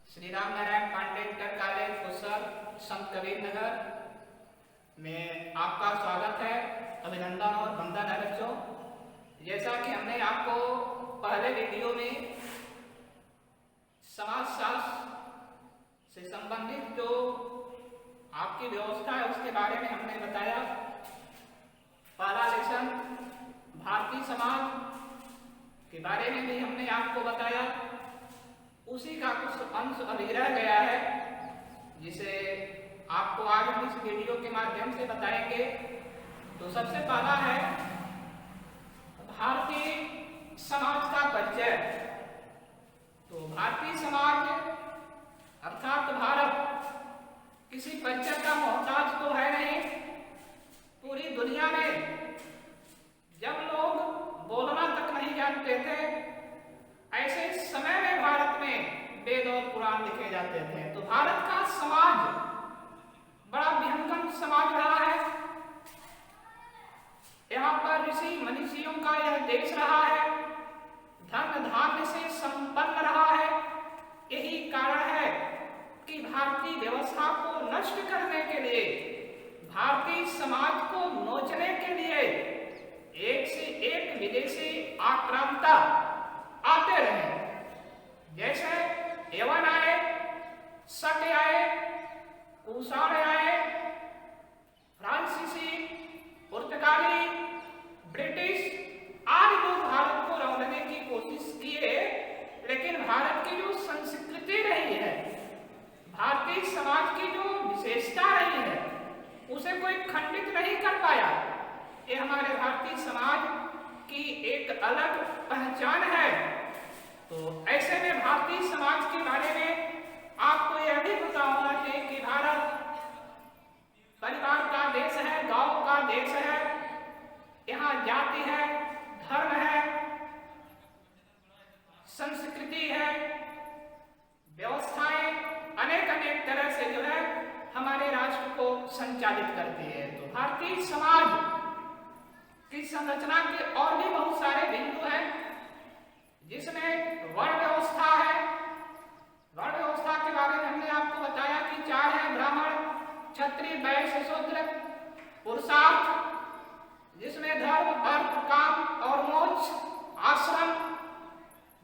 Shri Ram Narayan Pandey inter college फुसर संत कबीर नगर में आपका स्वागत है। अभिनंदन और वंदन है बच्चों। जैसा कि हमने आपको पहले वीडियो में समाजशास्त्र से संबंधित जो आपकी व्यवस्था है उसके बारे में हमने बताया। पहला लेसन भारतीय समाज के बारे में भी हमने आपको बताया। उसी का कुछ अंश अभी रह गया है जिसे आपको आज हम इस वीडियो के माध्यम से बताएंगे। तो सबसे पहला है भारतीय समाज का परिचय। तो भारतीय समाज अर्थात भारत किसी परिचय का मोहताज तो है नहीं। पूरी दुनिया में जब लोग बोलना तक नहीं जानते थे, ऐसे समय में भारत में वेद और पुराण लिखे जाते थे। तो भारत का समाज बड़ा विहंगम समाज रहा है। यहाँ पर ऋषि मनीषियों का यह देश रहा है। धन धान्य से संपन्न रहा है। यही कारण है कि भारतीय व्यवस्था को नष्ट करने के लिए, भारतीय समाज को नोचने के लिए एक से एक विदेशी आक्रांता आते रहे। जैसे यवन आए, शक आए, कुषाण आए, फ्रांसीसी, पुर्तगाली, ब्रिटिश आदि लोग भारत को रौंदने की कोशिश किए, लेकिन भारत की जो संस्कृति रही है, भारतीय समाज की जो विशेषता रही है, उसे कोई खंडित नहीं कर पाया। ये हमारे भारतीय समाज की एक अलग पहचान है। तो ऐसे में भारतीय समाज के बारे में आपको यह भी पता होना चाहिए कि भारत परिवार का देश है, गांव का देश है। यहाँ जाति है, धर्म है, संस्कृति है, व्यवस्थाएं अनेक अनेक तरह से जो है हमारे राष्ट्र को संचालित करती है। तो भारतीय समाज की संरचना के और भी बहुत सारे बिंदु हैं, जिसमें वर्ण व्यवस्था है। वर्ण व्यवस्था के बारे में हमने आपको बताया कि 4 है: ब्राह्मण, क्षत्रिय, वैश्य, शूद्र। पुरुषार्थ, जिसमें धर्म, अर्थ, काम और मोक्ष। आश्रम,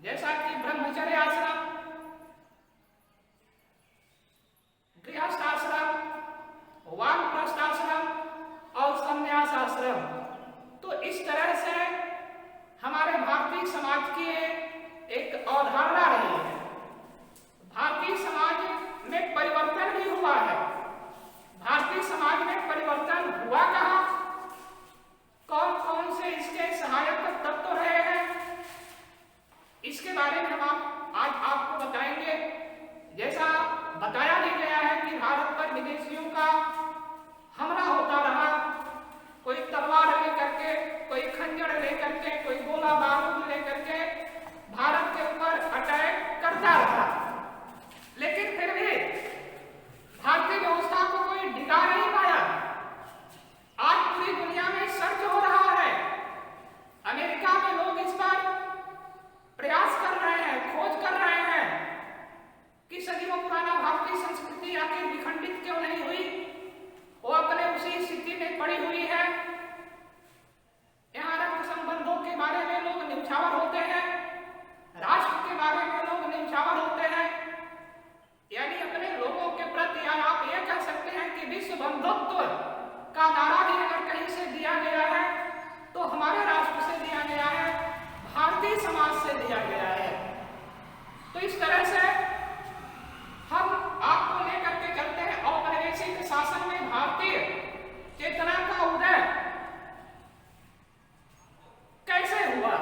जैसा कि ब्रह्मचर्य आश्रम, गृहस्थ आश्रम, वानप्रस्थ आश्रम और संन्यास आश्रम। तो इस तरह से हमारे भारतीय समाज की एक अवधारणा रही है। भारतीय समाज में परिवर्तन भी हुआ है। भारतीय समाज में परिवर्तन हुआ कहाँ, कौन कौन से इसके सहायक तत्व रहे हैं, इसके बारे में हम आज आपको बताएंगे। जैसा बताया भी गया है कि भारत पर विदेशियों का हमला होता रहा। कोई तलवार लेकर के, कोई खंजर लेकर के, कोई गोला बारूद लेकर के भारत के ऊपर अटैक करता रहा, लेकिन फिर भी भारतीय व्यवस्था को कोई डिगा नहीं पाया। आज पूरी दुनिया में सर्च हो रहा है। अमेरिका में लोग इस पर प्रयास कर रहे हैं, खोज कर रहे हैं कि सदियों पुराना भारतीय संस्कृति आखिर विखंडित क्यों नहीं हुई। वो अपने उसी स्थिति में पड़ी हुई है। यहाँ रक्त संबंधों के बारे में लोग न्यौछावर होते हैं, राष्ट्र के बारे में लोग न्यौछावर होते हैं। यानी अपने लोगों के प्रति आप ये कह सकते हैं कि विश्व बंधुत्व का नारा भी अगर कहीं से दिया गया है तो हमारे राष्ट्र से दिया गया है, भारतीय समाज से दिया गया है। तो इस तरह से हम आपको लेकर के चलते हैं औपनिवेशिक शासन में भारतीय चेतना का उदय कैसे हुआ।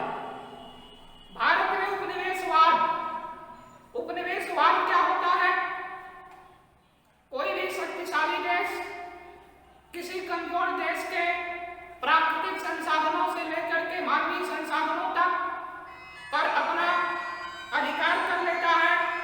भारत में उपनिवेशवाद, उपनिवेशवाद क्या होता है? कोई भी शक्तिशाली देश किसी कमजोर देश के प्राकृतिक संसाधनों से लेकर के मानवीय संसाधनों तक पर अपना अधिकार कर लेता है।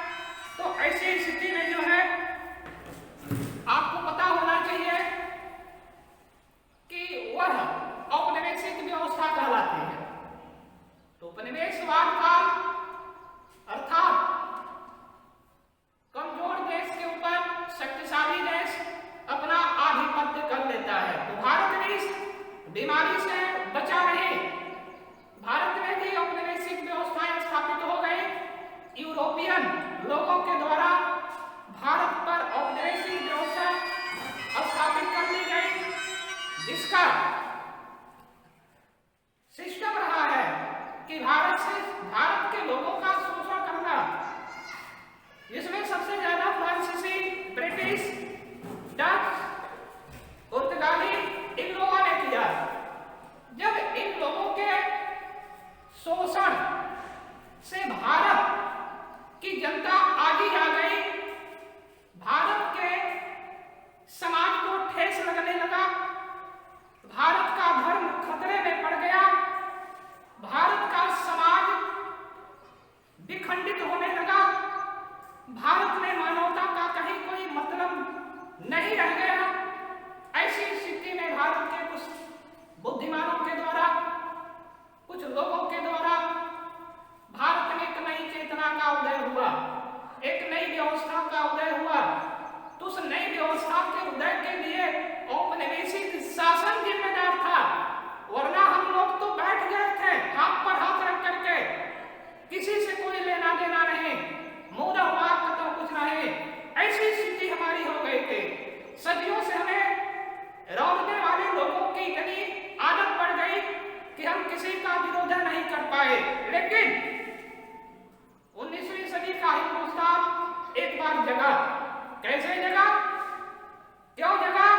का विरोध नहीं कर पाए। लेकिन 19वीं सदी का हिंदुस्तान एक बार जगा। कैसे जगा? क्यों जगा?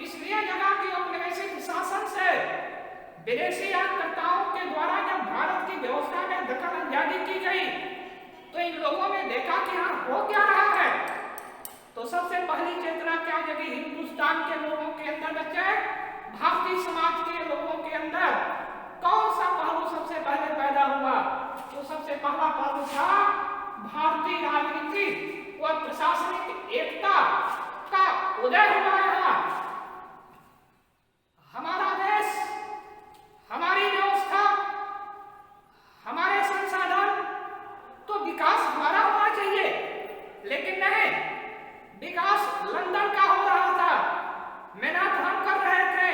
इसलिए जगा कि औपनिवेशिक शासन से विदेशी आक्रमणकर्ताओं के द्वारा जब भारत की व्यवस्था में दखल अंदाजी की गई तो इन लोगों ने देखा कि हाँ हो क्या रहा है। तो सबसे पहली चेतना क्या जगी? हिंदुस्तान के लोगों के अंदर बच्चे, भारतीय समाज के लोगों के अंदर कौन सा पहलू सबसे पहले पैदा हुआ? तो सबसे पहला पहलू था भारतीय राजनीति और प्रशासनिक एकता का उदय हुआ है। हमारा देश, हमारी व्यवस्था, हमारे संसाधन, तो विकास हमारा होना चाहिए, लेकिन नहीं, विकास लंदन का हो रहा था, मेहनत हम कर रहे थे,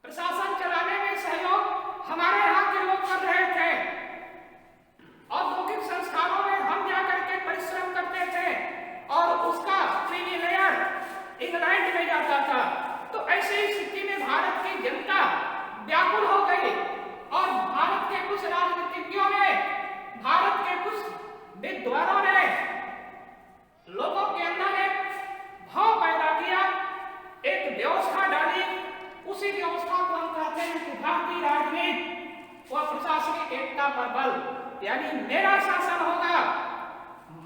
प्रशासन चलाने में सहयोग हमारे यहाँ के लोग कर रहे थे, औद्योगिक संस्थानों में हम जाकर के परिश्रम करते थे और उसका प्रीमियर लेयर इंग्लैंड में जाता था। तो ऐसी स्थिति में भारत की जनता व्याकुल हो गई और भारत के कुछ राजनीतिज्ञों ने, भारत के कुछ विद्वानों ने लोगों के अंदर एक भाव पैदा किया, एक व्यवस्था डाली। उसी व्यवस्था को हम कहते हैं कि भारतीय राजनीति और प्रशासनिक एकता पर बल, यानी मेरा शासन होगा,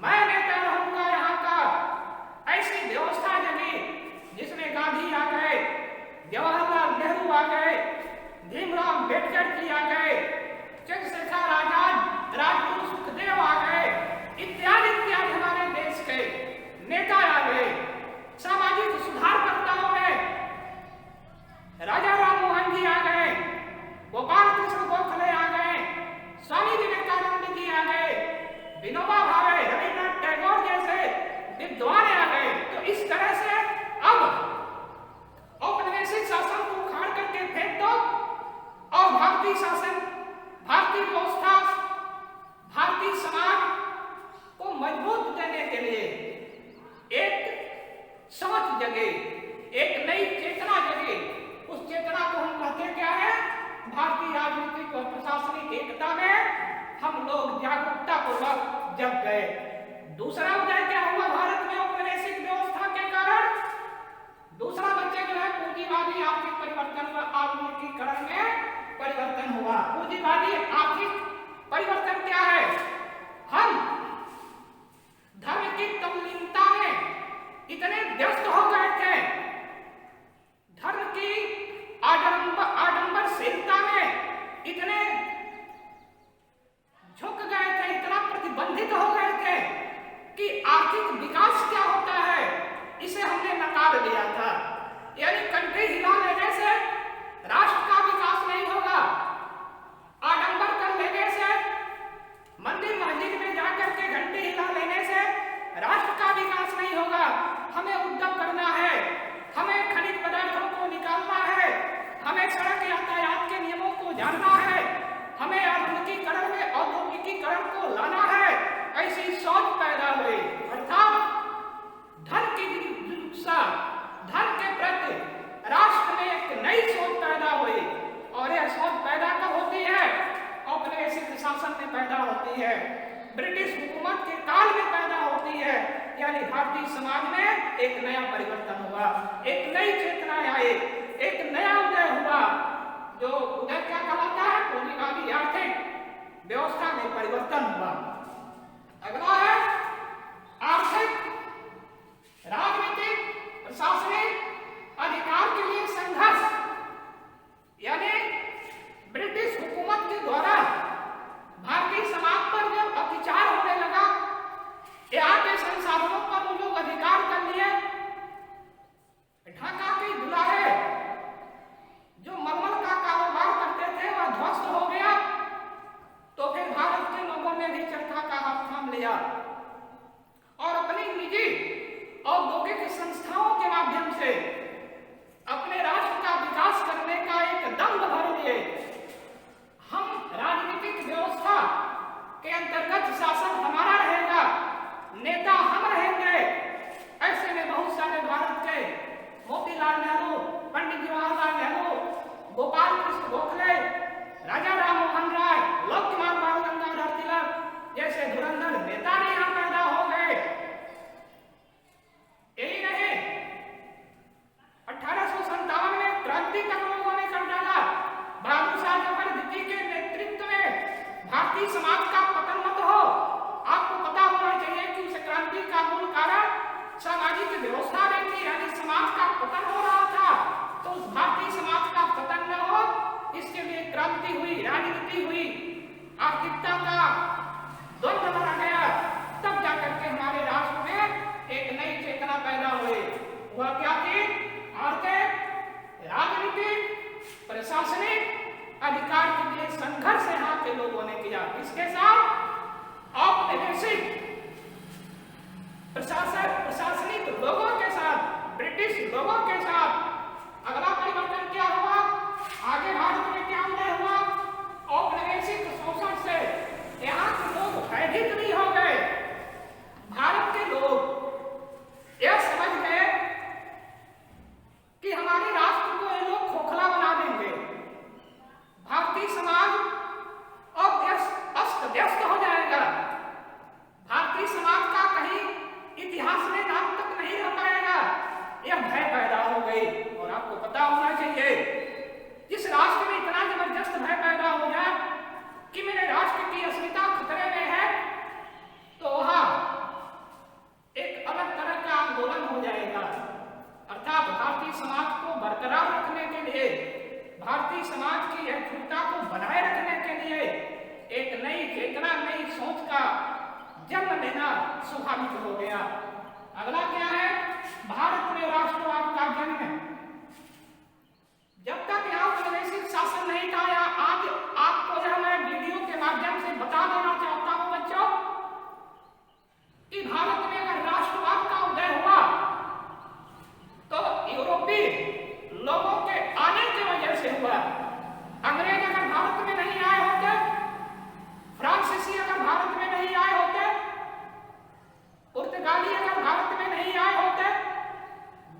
मैं नेता रहूंगा यहाँ का। ऐसी व्यवस्था जगी जिसमें गांधी आ गए, जवाहरलाल नेहरू आ गए, भीमराव अम्बेडकर जी आ गए, चंद्रशेखर आजाद, राजगुरु सुखदेव आ गए, इत्यादि इत्यादि हमारे देश के नेता आ गए। सामाजिक सुधारकर्ताओं में राजा राम मोहन जी आ गए, गोपाल कृष्ण गोखले आ गए, स्वामी विवेकानंद जी आ गए, विनोबा भावे, रविन्द्रनाथ टैगोर जैसे विद्वान आ गए। तो इस तरह से अब औपनिवेशिक शासन को उखाड़ करके फेंक दो और भारतीय शासन, भारतीय व्यवस्था, भारतीय समाज को मजबूत करने के लिए एक समझ जगे, एक नई चेतना जगे। उस चेतना को हम कहते क्या है? भारतीय राजनीतिक और प्रशासनिक एकता में हम लोग जागरूकता पूर्वक जग गए। दूसरा उदय क्या हुआ भारत में औपनिवेशिक व्यवस्था के कारण? दूसरा बच्चे जो है पूंजीवादी आर्थिक परिवर्तन व आधुनिकीकरण में परिवर्तन हुआ। पूंजीवादी आर्थिक परिवर्तन क्या है? हम धर्म की तल्लीनता में इतने व्यस्त हो गए थे, धर्म की आडंबरशीलता में इतने झुक गए थे, इतना प्रतिबंधित हो गए थे कि आर्थिक विकास क्या होता है इसे हमने नकार दिया था। यानी कंट्री हिला लेने से राष्ट्र का विकास नहीं होगा, आडंबर कर लेने से, मंदिर मस्जिद में जाकर के घंटे हिला लेने से राष्ट्र का विकास नहीं होगा। हमें उद्यम करना है, हमें खनिज पदार्थों को निकालना है, हमें सड़क यातायात के नियमों को जानना है, हमें आधुनिकीकरण में औद्योगिकीकरण को लाना है। ऐसी सोच पैदा हुई, अर्थात धन की जिज्ञासा, धन के प्रति राष्ट्र में एक नई सोच पैदा हुई। और यह सोच पैदा कब होती है? औपनिवेशिक शासन में पैदा होती है, ब्रिटिश हुकूमत के काल में पैदा होती है। यानी भारतीय समाज में एक नया परिवर्तन हुआ, एक नई चेतना आई, एक नया उदय हुआ। जो उदय क्या कहलाता है? पूंजीवादी आर्थिक व्यवस्था में परिवर्तन हुआ। अगला है आर्थिक, राजनीतिक, प्रशासनिक अधिकार के लिए संघर्ष। यानी ब्रिटिश हुकूमत के द्वारा भारतीय समाज पर जब अत्याचार होने लगा, यहाँ के संसाधनों पर वो लोग अधिकार कर लिए, ढाका के दुलारे जो मलमल का कारोबार करते थे भारतीय समाज का पतन मत हो। आपको पता होना चाहिए कि उस क्रांति का मूल कारण सामाजिक व्यवस्था में थी, यानी समाज का पतन हो रहा था। तो उस भारतीय समाज का पतन न हो, इसके लिए क्रांति हुई, राजनीति हुई, आर्थिकता का द्वंद्व बना गया। तब जाकर के हमारे राष्ट्र में एक नई चेतना पैदा हुई। वह क्या थी? आर्थिक, राजनीतिक, प्रशासनिक अधिकार के लिए संघर्ष यहाँ के लोगों ने किया। इसके साथ औपनिवेशिक प्रशासनिक लोगों के साथ, ब्रिटिश लोगों के साथ। अगला परिवर्तन क्या हुआ? आगे भारत में क्या उदय हुआ? औपनिवेशिक शोषण से यहाँ के लोग भयभीत नहीं हो गए। भारत के लोग यह समझ गए कि हमारे राष्ट्र को ये लोग खोखला बना देंगे। भारतीय समाज अस्त व्यस्त हो जाएगा। भारतीय समाज का कहीं इतिहास में नाम तक नहीं रह पाएगा। यह भय पैदा हो गई। और आपको पता होना चाहिए, जिस राष्ट्र में इतना जबरदस्त भय पैदा हो जाए कि मेरे राष्ट्र की अस्मिता खतरे में है, तो वहां एक अलग तरह का आंदोलन हो जाएगा। अर्थात भारतीय समाज को बरकरार रखने के लिए, भारतीय समाज की एकजुटता को बनाए रखने के लिए एक नई चेतना, नई सोच का जन्म लेना स्वाभाविक हो गया। अगला क्या है? भारत में राष्ट्रवाद का जन्म। जब तक यहाँ औपनिवेशिक शासन नहीं था, या आज आपको यह मैं वीडियो के माध्यम से बता देना चाहता हूं बच्चों कि भारत में अगर राष्ट्रवाद का उदय हुआ तो यूरोपीय लोगों के आने की वजह से हुआ। अंग्रेज अगर भारत में नहीं आए होते, फ्रांसीसी अगर भारत में नहीं आए होते, पुर्तगाली अगर भारत में नहीं आए होते,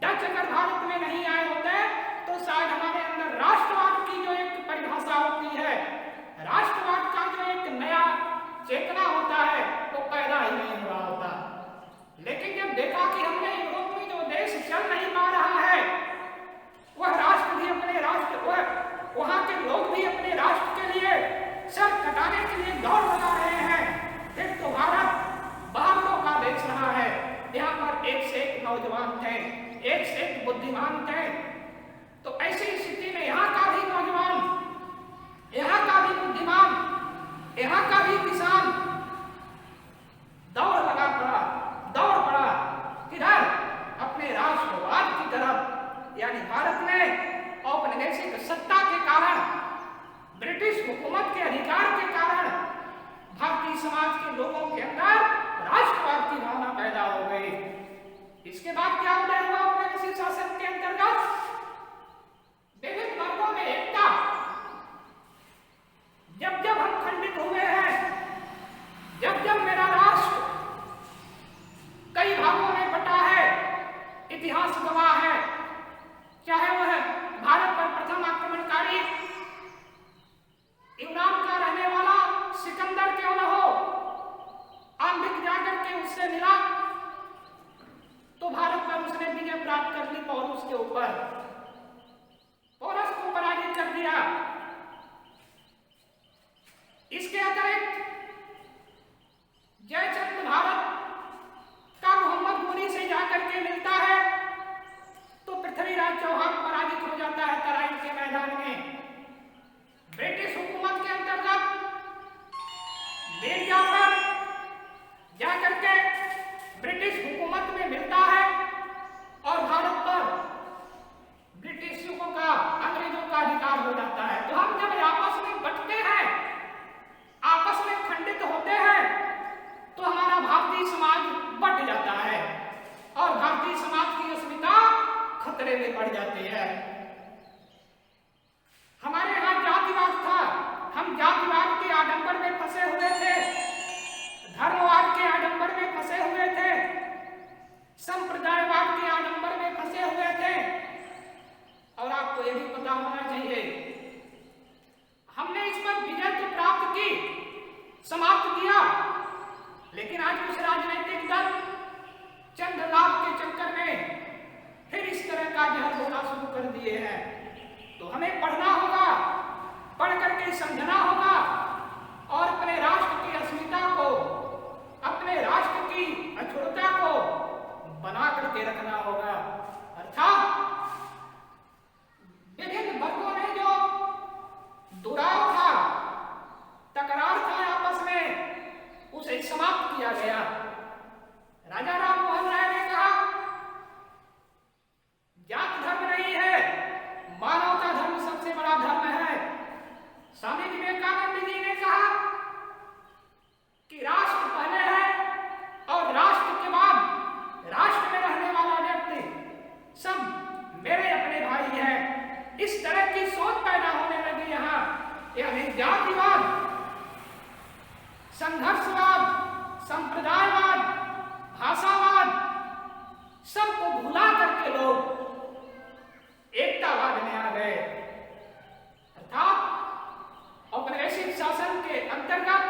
डच अगर भारत में नहीं आए होते, तो शायद हमारे अंदर राष्ट्रवाद की जो एक परिभाषा होती है, राष्ट्रवाद का जो एक नया चेतना होता है, वो पैदा ही नहीं हुआ होता। लेकिन जब देखा कि हमने यूरोप में जो देश चल नहीं पा रहा है, वह राष्ट्र भी अपने राष्ट्र, वहां के लोग भी अपने राष्ट्र के लिए सर कटाने के लिए दौड़ लगा रहे हैं, फिर तो भारत बहादुरों का देश रहा है। यहाँ पर एक से एक नौजवान थे, एक से एक बुद्धिमान थे। तो ऐसी स्थिति में यहाँ का भी नौजवान, यहाँ का भी बुद्धिमान, यहाँ का भी किसान दौड़ लगा पड़ा, दौड़ पड़ा किधर? अपने राष्ट्रवाद की तरफ। यानी भारत में औपनिवेशिक सत्ता के कारण, ब्रिटिश हुकूमत के अधिकार के कारण भारतीय समाज के लोगों के अंदर राष्ट्रवाद की भावना पैदा हो गई। इसके बाद क्या उदय हुआ औपनिवेशिक शासन के अंतर्गत? विभिन्न वर्गों में एकता। जब जब हम खंडित हुए हैं, जब जब मेरा राष्ट्र कई भागों में बटा है, इतिहास गवाह है, चाहे वह भारत पर प्रथम आक्रमणकारी यूनान का रहने वाला सिकंदर क्यों न हो, आंधिक जाकर के उससे मिला तो भारत पर उसने विजय प्राप्त कर ली पौरुष के ऊपर, पौरस को पराजित कर दिया। इसके अतिरिक्त जयचंद भारत का मोहम्मद घोरी से जाकर के मिलता है तो पृथ्वीराज चौहान पराजित हो जाता है तराइन के मैदान में। ब्रिटिश हुकूमत के अंतर्गत मीर जाफर जाकर के ब्रिटिश हुकूमत में मिलता है और भारत पर ब्रिटिशों का, अंग्रेजों का अधिकार हो जाता है। तो हम जब आपस में बंटते हैं, आपस में खंडित होते हैं, तो हमारा भारतीय समाज बंट जाता है और भारतीय समाज की अस्मिता खतरे में पड़ जाती है। हमारे यहाँ जातिवाद था, हम जातिवाद के आडंबर में फंसे हुए थे, धर्मवाद के आडंबर में फंसे हुए थे, संप्रदायवाद के आडंबर में फंसे हुए थे। और आपको यह भी पता होना चाहिए, हमने इस पर विजय तो प्राप्त की, समाप्त किया, लेकिन आज कुछ राजनीतिक दल चंद लाभ के चक्कर में फिर इस तरह का जहर बोलना शुरू कर दिए हैं। तो हमें पढ़ना होगा, पढ़ करके समझना होगा और अपने राष्ट्र यानी जातिवाद, संघर्षवाद, संप्रदायवाद, भाषावाद, सबको भुला करके लोग एकतावाद में आ गए। अर्थात औपनिवेशिक शासन के अंतर्गत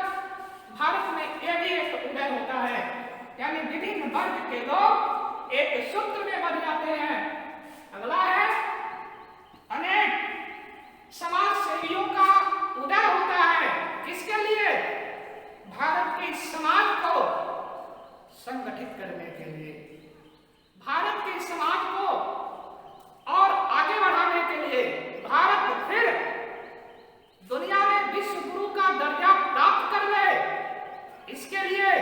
भारत में यह भी एक उदय होता है, यानी विभिन्न वर्ग के लोग एक सूत्र में बंध जाते हैं। अगला है अनेक समाज सेवियों का उदय होता है। किसके लिए? भारत के समाज को संगठित करने के लिए, भारत के समाज को और आगे बढ़ाने के लिए, भारत फिर दुनिया में विश्व गुरु का दर्जा प्राप्त कर ले, इसके लिए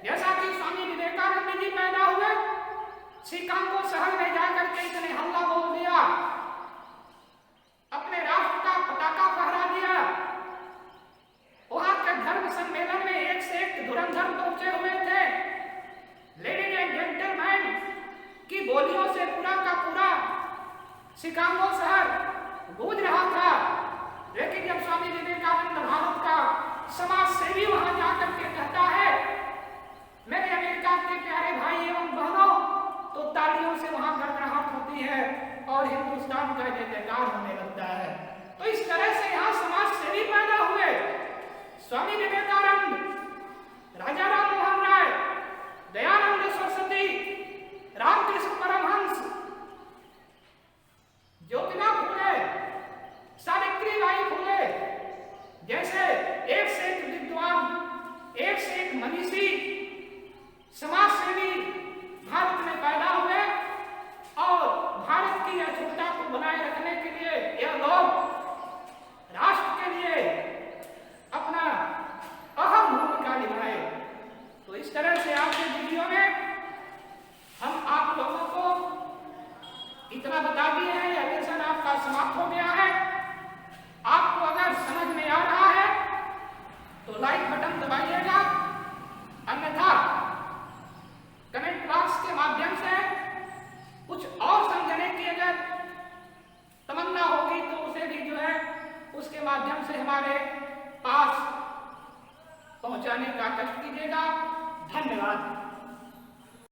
जैसा कि स्वामी विवेकानंद जी पैदा हुए, शिकागो शहर में जाकर के इसने हल्ला बोल दिया, अपने राष्ट्र का पताका फहरा दिया। वहां के धर्म सम्मेलन में एक से एक धुरंधर पहुंचे हुए थे। लेडीज एंड जेंटलमैन की बोलियों से पूरा का पूरा शिकागो शहर गूंज रहा था। लेकिन जब स्वामी विवेकानंद भारत का समाज सेवी वहां जाकर के कहता है, मेरे अमेरिका के प्यारे भाई एवं बहनों, तो तालियों से वहां गड़गड़ाहट होती है और हिंदुस्तान का जय जयकार होने लगता है। तो इस तरह से यहाँ समाज सेवी पैदा हुए। स्वामी विवेकानंद, राजा राम मोहन राय, दयानंद सरस्वती, रामकृष्ण परमहंस, ज्योतिबा फुले, सावित्रीबाई फुले जैसे एक से एक विद्वान, एक से एक मनीषी समाज सेवी भारत में पैदा हुए और भारत की अखंडता को बनाए रखने के लिए यह लोग राष्ट्र के लिए अपना अहम भूमिका निभाए। तो इस तरह से आज के वीडियो में हम आप लोगों को इतना बता दिए हैं। यह लेसन आपका समाप्त हो गया है। आपको अगर समझ में आ रहा है तो लाइक बटन दबाइएगा, अन्यथा कमेंट बॉक्स के माध्यम से कुछ और समझने की अगर तमन्ना होगी तो उसे भी जो है उसके माध्यम से हमारे पास पहुंचाने का कष्ट कीजिएगा। धन्यवाद।